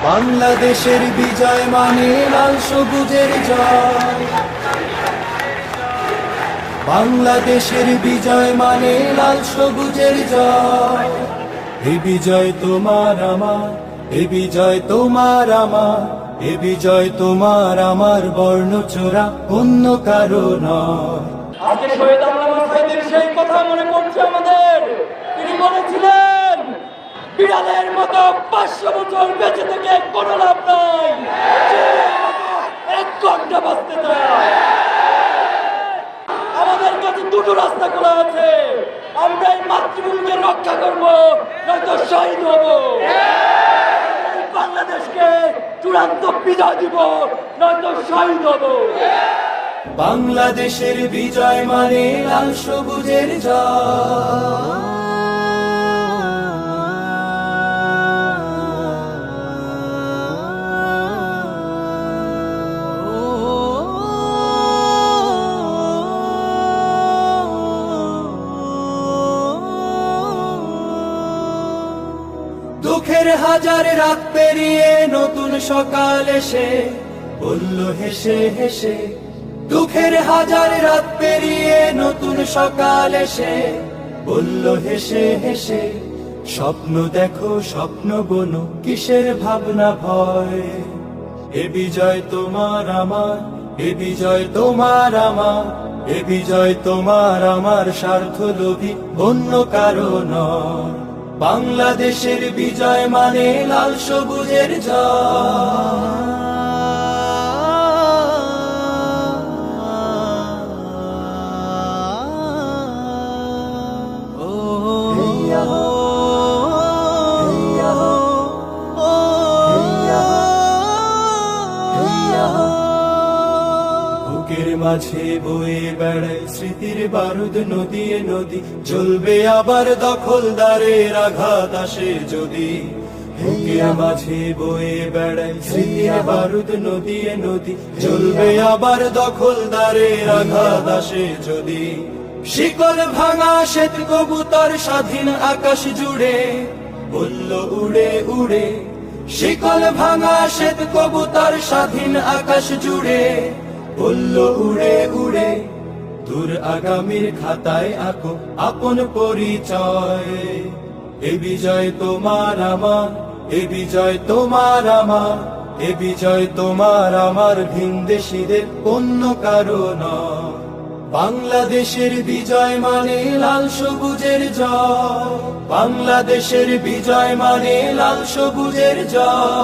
বাংলাদেশের বিজয় মানে লাল সবুজের জয়। বাংলাদেশের বিজয় মানে লাল সবুজের জয়। এ বিজয় তোমার আমার, এ বিজয় তোমার আমার, এ বিজয় তোমার আমার, বর্ণচোরা অন্য কারো নয়। আজকে শহীদ আল্লামা সাঈদীর সেই কথা মনে পড়ছে আমাদের। তিনি বলেছিলেন, বিড়ালের মতো 500 বছর বেঁচে থেকে কোনো লাভ নাই, এক ঘন্টা বাঁচতে চায়। আমাদের কাছে দুটো রাস্তা খোলা আছে, আমরা এই মাতৃভূমিকে রক্ষা করব, নয়তো শহীদ হব। বাংলাদেশকে চূড়ান্ত বিজয় দিব, নয়তো শহীদ হব। বাংলাদেশের বিজয় মানে লাল সবুজের জয়। দুঃখের হাজার রাত পেরিয়ে নতুন সকাল এসে বলল হেসে হেসে, দুঃখের হাজার রাত পেরিয়ে নতুন সকাল এসে বলল হেসে হেসে, স্বপ্ন দেখো স্বপ্ন বোনো, কিসের ভাবনা ভয়। এ বিজয় তোমার আমার, এ বিজয় তোমার আমার, এ বিজয় তোমার আমার, স্বার্থ লোভী অন্য কারো নয়। বাংলাদেশের বিজয় মানে লাল সবুজের জয়। বুকের মাঝে বয়ে বেড়ায় স্মৃতির বারুদ নদীয়ে নদী, জ্বলবে আবার দখলদারের আঘাত আসে যদি। বুকের মাঝে বয়ে বেড়ায় স্মৃতির বারুদ নদীয়ে নদী, জ্বলবে আবার দখলদারের আঘাত আসে যদি। শিকল ভাঙা শ্বেত কবুতর স্বাধীন আকাশ জুড়ে বলল উড়ে উড়ে, শিকল ভাঙা শ্বেত কবুতর স্বাধীন আকাশ জুড়ে বলল উড়ে উড়ে। দূর আগামীর খাতায় আঁকো আপন পরিচয়। এ বিজয় তোমার আমার, এ বিজয় তোমার আমার, এ বিজয় তোমার আমার, ভিনদেশীদের অন্য কারো নয়। বাংলাদেশের বিজয় মানে লাল সবুজের জয়। বাংলাদেশের বিজয় মানে লাল সবুজের জয়।